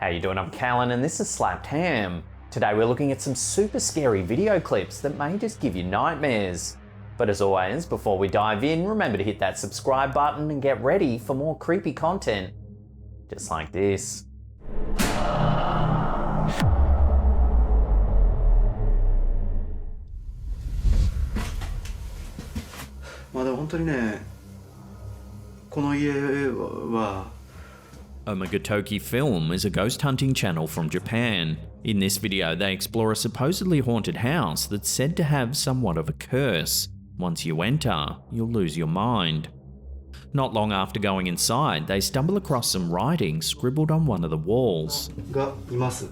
How you doing? I'm Callan and this is Slapped Ham. Today we're looking at some super scary video clips that may just give you nightmares. But as always, before we dive in, remember to hit that subscribe button and get ready for more creepy content. Just like this. まあでも本当にね、この家は Omegotoki Film is a ghost hunting channel from Japan. In this video, they explore a supposedly haunted house that's said to have somewhat of a curse. Once you enter, you'll lose your mind. Not long after going inside, they stumble across some writing scribbled on one of the walls. がいます。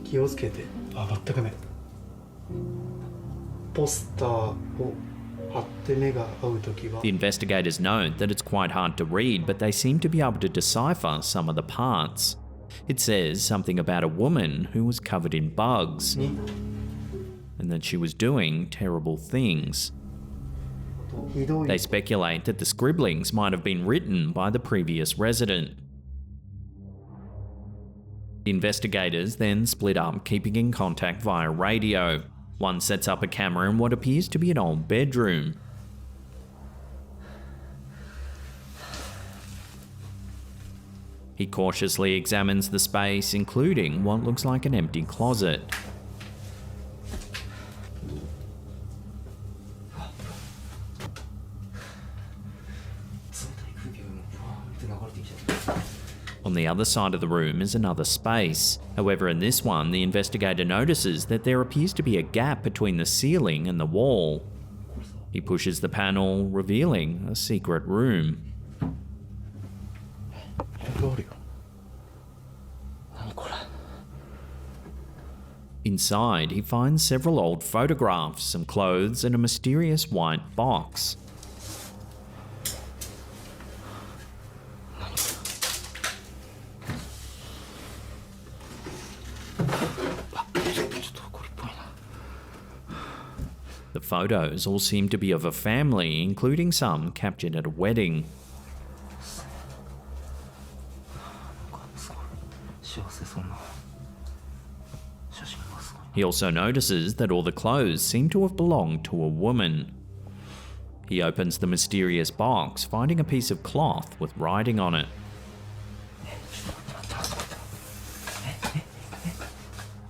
気をつけて。あ、全くね。ポスターを貼って目が合うときは。 The investigators note that it's quite hard to read, but they seem to be able to decipher some of the parts. It says something about a woman who was covered in bugs, and that she was doing terrible things. They speculate that the scribblings might have been written by the previous resident. The investigators then split up, keeping in contact via radio. One sets up a camera in what appears to be an old bedroom. He cautiously examines the space, including what looks like an empty closet. On the other side of the room is another space. However, in this one, the investigator notices that there appears to be a gap between the ceiling and the wall. He pushes the panel, revealing a secret room. Inside, he finds several old photographs, some clothes, and a mysterious white box. The photos all seem to be of a family, including some captured at a wedding. He also notices that all the clothes seem to have belonged to a woman. He opens the mysterious box, finding a piece of cloth with writing on it.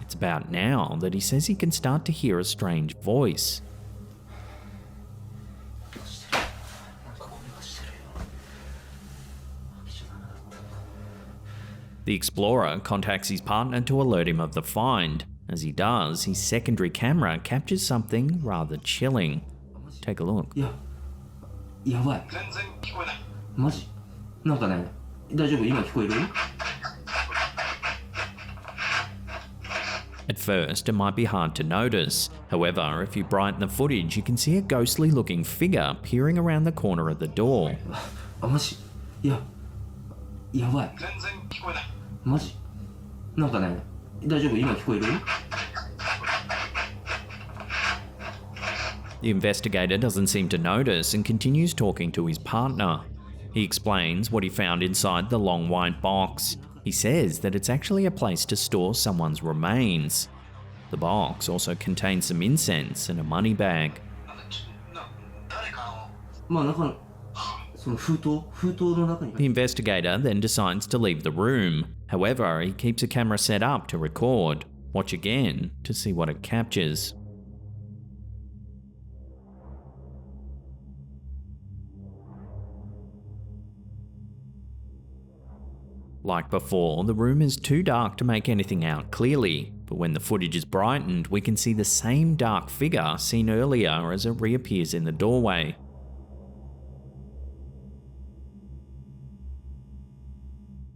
It's about now that he says he can start to hear a strange voice. The explorer contacts his partner to alert him of the find. As he does, his secondary camera captures something rather chilling. Take a look. やばい。全然聞こえない。マジ？なんかね、大丈夫？今聞こえる？ At first, it might be hard to notice. However, if you brighten the footage, you can see a ghostly looking figure peering around the corner of the door. あ、マジ？やばい。全然聞こえない。マジ？なんかね、大丈夫？今聞こえる？ The investigator doesn't seem to notice and continues talking to his partner. He explains what he found inside the long white box. He says that it's actually a place to store someone's remains. The box also contains some incense and a money bag. The investigator then decides to leave the room. However, he keeps a camera set up to record. Watch again to see what it captures. Like before, the room is too dark to make anything out clearly, but when the footage is brightened, we can see the same dark figure seen earlier as it reappears in the doorway.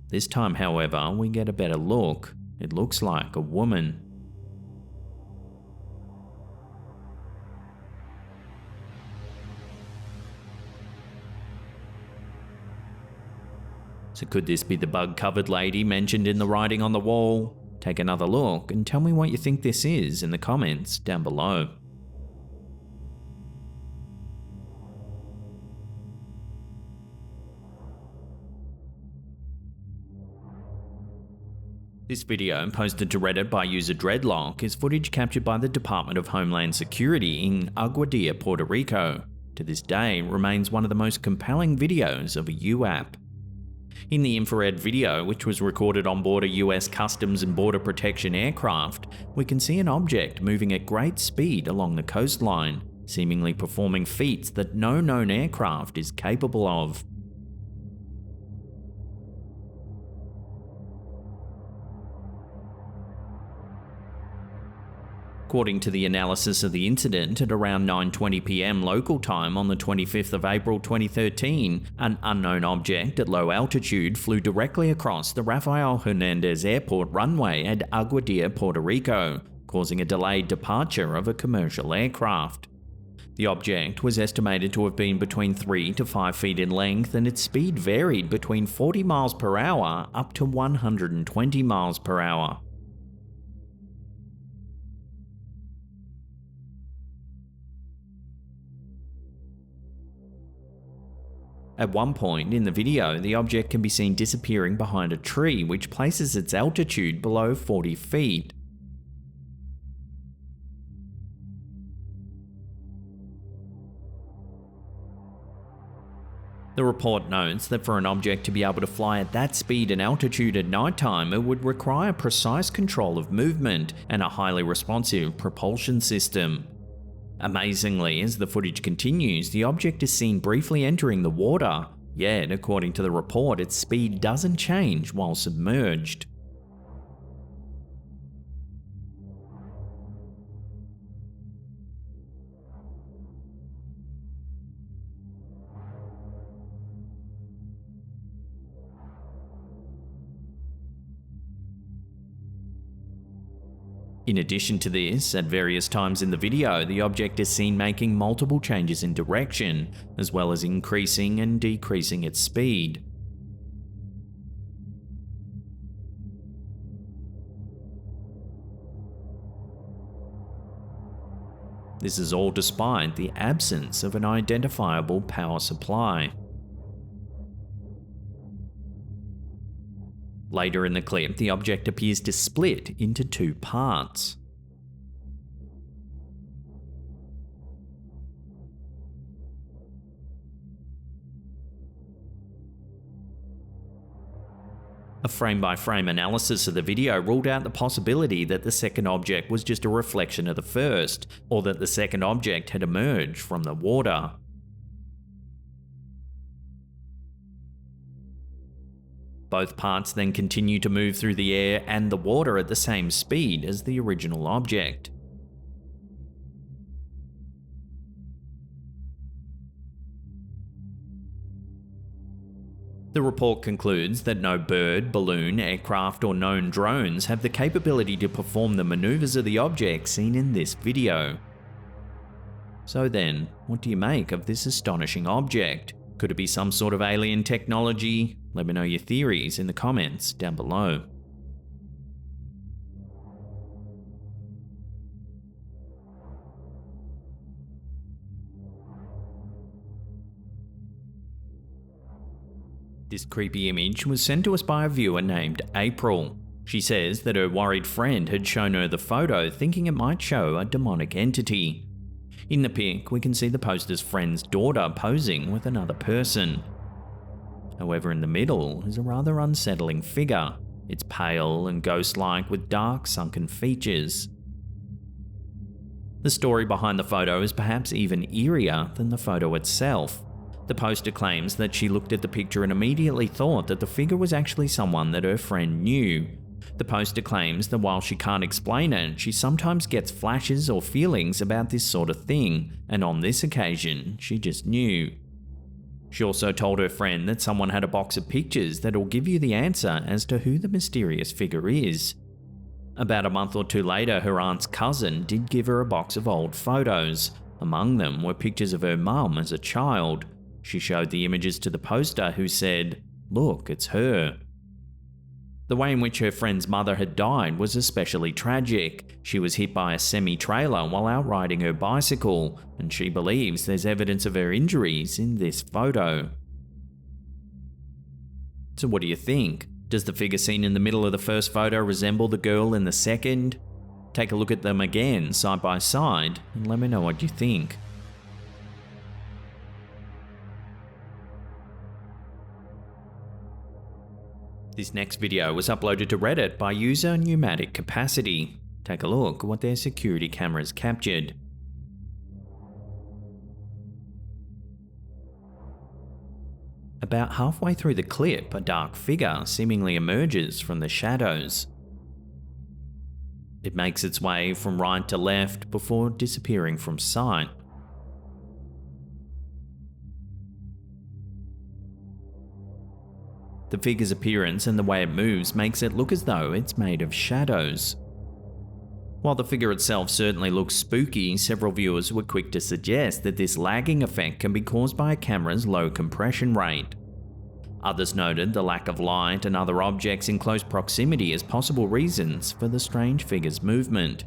This time, however, we get a better look. It looks like a woman. So could this be the bug-covered lady mentioned in the writing on the wall? Take another look and tell me what you think this is in the comments down below. This video, posted to Reddit by user Dreadlock, is footage captured by the Department of Homeland Security in Aguadilla, Puerto Rico. To this day, remains one of the most compelling videos of a UAP. In the infrared video, which was recorded on board a US Customs and Border Protection aircraft, we can see an object moving at great speed along the coastline, seemingly performing feats that no known aircraft is capable of. According to the analysis of the incident, at around 9:20 PM local time on the 25th of April 2013, an unknown object at low altitude flew directly across the Rafael Hernandez Airport runway at Aguadilla, Puerto Rico, causing a delayed departure of a commercial aircraft. The object was estimated to have been between 3 to 5 feet in length, and its speed varied between 40 miles per hour up to 120 miles per hour. At one point in the video, the object can be seen disappearing behind a tree, which places its altitude below 40 feet. The report notes that for an object to be able to fly at that speed and altitude at nighttime, it would require precise control of movement and a highly responsive propulsion system. Amazingly, as the footage continues, the object is seen briefly entering the water, yet, according to the report, its speed doesn't change while submerged. In addition to this, at various times in the video, the object is seen making multiple changes in direction, as well as increasing and decreasing its speed. This is all despite the absence of an identifiable power supply. Later in the clip, the object appears to split into two parts. A frame-by-frame analysis of the video ruled out the possibility that the second object was just a reflection of the first, or that the second object had emerged from the water. Both parts then continue to move through the air and the water at the same speed as the original object. The report concludes that no bird, balloon, aircraft, or known drones have the capability to perform the maneuvers of the object seen in this video. So then, what do you make of this astonishing object? Could it be some sort of alien technology? Let me know your theories in the comments down below. This creepy image was sent to us by a viewer named April. She says that her worried friend had shown her the photo thinking it might show a demonic entity. In the pic, we can see the poster's friend's daughter posing with another person. However, in the middle is a rather unsettling figure. It's pale and ghost-like with dark, sunken features. The story behind the photo is perhaps even eerier than the photo itself. The poster claims that she looked at the picture and immediately thought that the figure was actually someone that her friend knew. The poster claims that while she can't explain it, she sometimes gets flashes or feelings about this sort of thing, and on this occasion, she just knew. She also told her friend that someone had a box of pictures that'll give you the answer as to who the mysterious figure is. About a month or two later, her aunt's cousin did give her a box of old photos. Among them were pictures of her mum as a child. She showed the images to the poster, who said, "Look, it's her." The way in which her friend's mother had died was especially tragic. She was hit by a semi-trailer while out riding her bicycle, and she believes there's evidence of her injuries in this photo. So what do you think? Does the figure seen in the middle of the first photo resemble the girl in the second? Take a look at them again, side by side, and let me know what you think. This next video was uploaded to Reddit by user Pneumatic Capacity. Take a look at what their security cameras captured. About halfway through the clip, a dark figure seemingly emerges from the shadows. It makes its way from right to left before disappearing from sight. The figure's appearance and the way it moves makes it look as though it's made of shadows. While the figure itself certainly looks spooky, several viewers were quick to suggest that this lagging effect can be caused by a camera's low compression rate. Others noted the lack of light and other objects in close proximity as possible reasons for the strange figure's movement.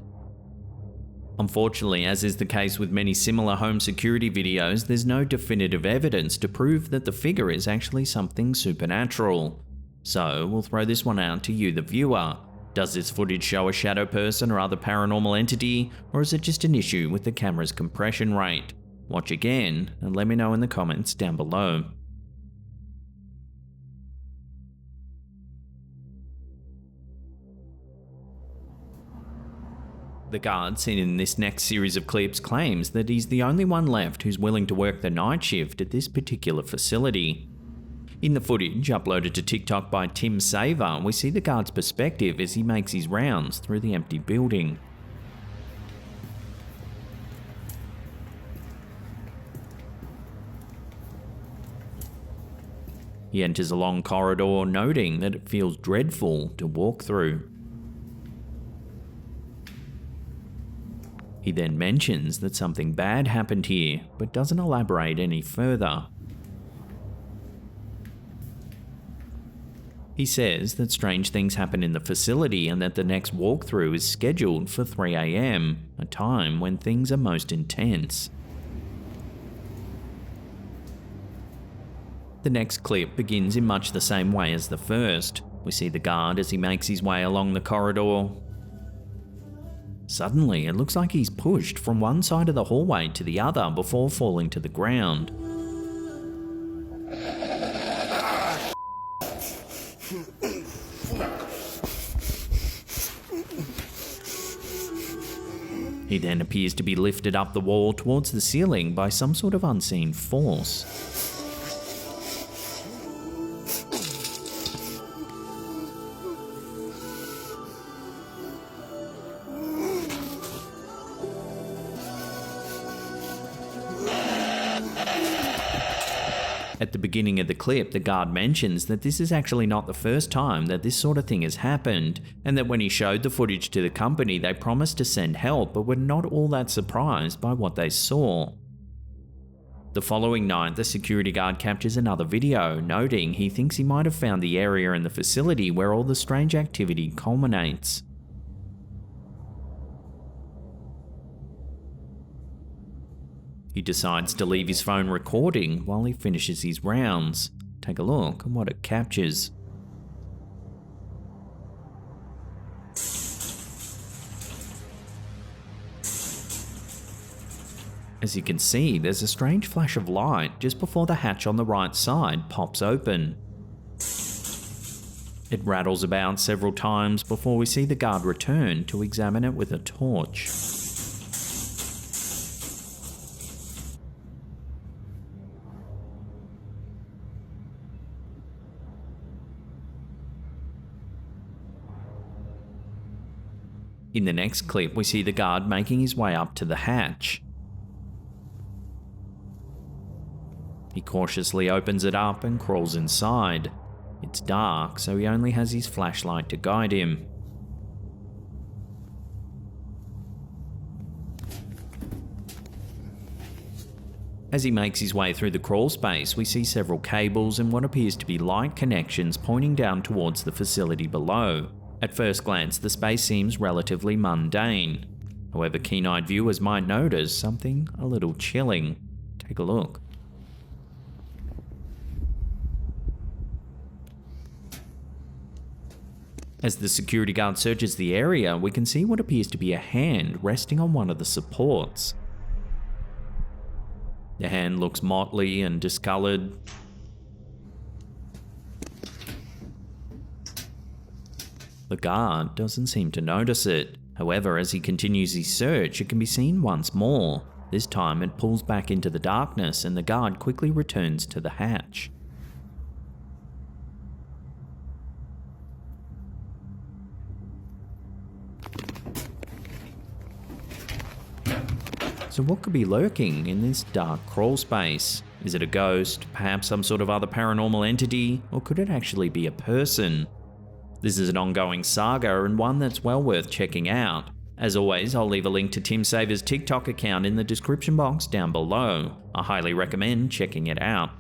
Unfortunately, as is the case with many similar home security videos, there's no definitive evidence to prove that the figure is actually something supernatural. So we'll throw this one out to you, the viewer. Does this footage show a shadow person or other paranormal entity, or is it just an issue with the camera's compression rate? Watch again and let me know in the comments down below. The guard seen in this next series of clips claims that he's the only one left who's willing to work the night shift at this particular facility. In the footage uploaded to TikTok by Tim Saver, we see the guard's perspective as he makes his rounds through the empty building. He enters a long corridor, noting that it feels dreadful to walk through. He then mentions that something bad happened here, but doesn't elaborate any further. He says that strange things happen in the facility and that the next walkthrough is scheduled for 3 AM, a time when things are most intense. The next clip begins in much the same way as the first. We see the guard as he makes his way along the corridor. Suddenly, it looks like he's pushed from one side of the hallway to the other before falling to the ground. He then appears to be lifted up the wall towards the ceiling by some sort of unseen force. At the beginning of the clip, the guard mentions that this is actually not the first time that this sort of thing has happened, and that when he showed the footage to the company, they promised to send help but were not all that surprised by what they saw. The following night, the security guard captures another video, noting he thinks he might have found the area in the facility where all the strange activity culminates. He decides to leave his phone recording while he finishes his rounds. Take a look at what it captures. As you can see, there's a strange flash of light just before the hatch on the right side pops open. It rattles about several times before we see the guard return to examine it with a torch. In the next clip, we see the guard making his way up to the hatch. He cautiously opens it up and crawls inside. It's dark, so he only has his flashlight to guide him. As he makes his way through the crawl space, we see several cables and what appears to be light connections pointing down towards the facility below. At first glance, the space seems relatively mundane. However, keen-eyed viewers might notice something a little chilling. Take a look. As the security guard searches the area, we can see what appears to be a hand resting on one of the supports. The hand looks motley and discolored. The guard doesn't seem to notice it. However, as he continues his search, it can be seen once more. This time it pulls back into the darkness and the guard quickly returns to the hatch. So what could be lurking in this dark crawl space? Is it a ghost, perhaps some sort of other paranormal entity, or could it actually be a person? This is an ongoing saga and one that's well worth checking out. As always, I'll leave a link to Tim Saver's TikTok account in the description box down below. I highly recommend checking it out.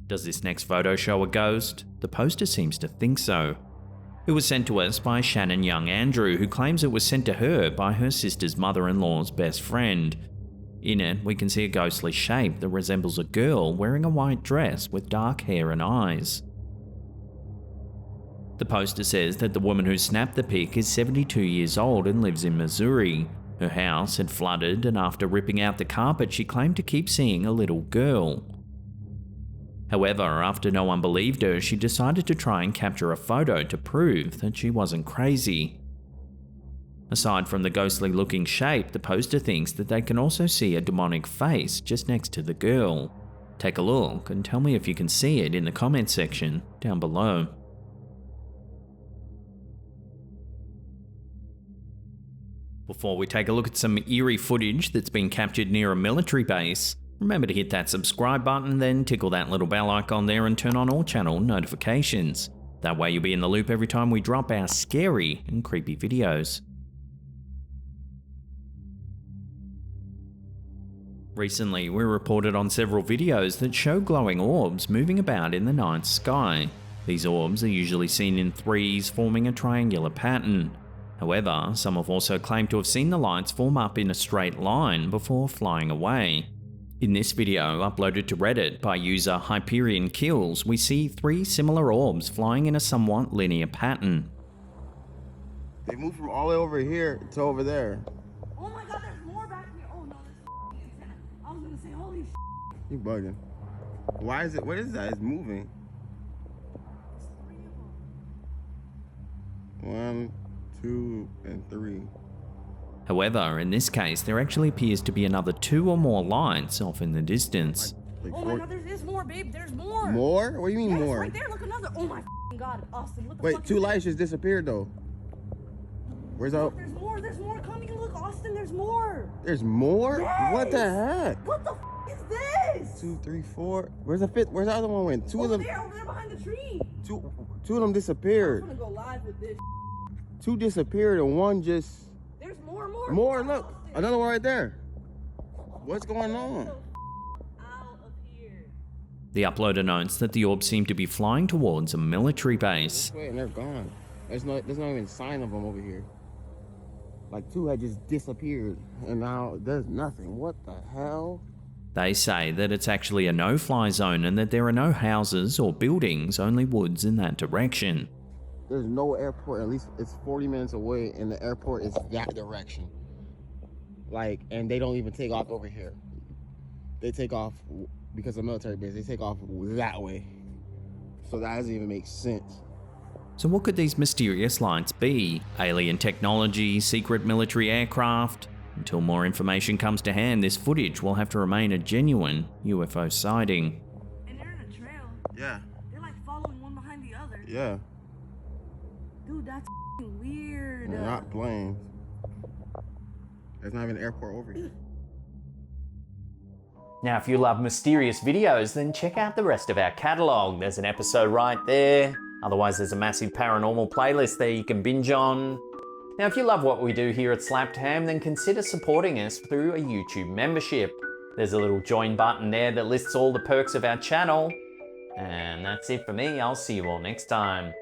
Does this next photo show a ghost? The poster seems to think so. It was sent to us by Shannon Young Andrew, who claims it was sent to her by her sister's mother-in-law's best friend. In it, we can see a ghostly shape that resembles a girl wearing a white dress with dark hair and eyes. The poster says that the woman who snapped the pic is 72 years old and lives in Missouri. Her house had flooded, and after ripping out the carpet, she claimed to keep seeing a little girl. However, after no one believed her, she decided to try and capture a photo to prove that she wasn't crazy. Aside from the ghostly looking shape, the poster thinks that they can also see a demonic face just next to the girl. Take a look and tell me if you can see it in the comment section down below. Before we take a look at some eerie footage that's been captured near a military base, remember to hit that subscribe button, then tickle that little bell icon there and turn on all channel notifications. That way you'll be in the loop every time we drop our scary and creepy videos. Recently, we reported on several videos that show glowing orbs moving about in the night sky. These orbs are usually seen in threes, forming a triangular pattern. However, some have also claimed to have seen the lights form up in a straight line before flying away. In this video, uploaded to Reddit by user Hyperion Kills, we see 3 similar orbs flying in a somewhat linear pattern. They moved from all the way over here to over there. Oh my god, there's more back here. Oh no, this is I was gonna say, holy shit. You bugging. Why is it, what is that? It's moving. There's 3 of them. 1, 2, and 3. However, in this case, there actually appears to be another 2 or more lights off in the distance. Like Oh my god, there's more, babe. There's more. More? What do you mean Yes, more? right there. Look, another. Oh my god, Austin. What the Wait, fuck 2 is lights this? just disappeared though. Where's out? Look, there's more. There's more coming. Look, Austin, there's more. There's more? What the Yes! heck? What the is this? 2, 3, 4. Where's the 5th? Where's the other one went? 2 of Over them. there behind the tree. Two of them I'm disappeared. gonna go live with this. 2 disappeared and 1 just. There's more. More. Look, another one right there. What's going on? Out of here. The uploader notes that the orbs seem to be flying towards a military base. Wait, and they're gone. There's not even a sign of them over here. Like 2 had just disappeared, and now there's nothing. What the hell? They say that it's actually a no-fly zone and that there are no houses or buildings, only woods in that direction. There's no airport. At least it's 40 minutes away, and the airport is that direction. Like, and they don't even take off over here. They take off because of military base. They take off that way. So that doesn't even make sense. So what could these mysterious lights be? Alien technology, secret military aircraft? Until more information comes to hand, this footage will have to remain a genuine UFO sighting. And they're in a trail. Yeah. They're like following one behind the other. Yeah. Dude, that's weird. They're not planes. There's not even an airport over here. Now, if you love mysterious videos, then check out the rest of our catalogue. There's an episode right there. Otherwise, there's a massive paranormal playlist there you can binge on. Now, if you love what we do here at Slapped Ham, then consider supporting us through a YouTube membership. There's a little join button there that lists all the perks of our channel. And that's it for me. I'll see you all next time.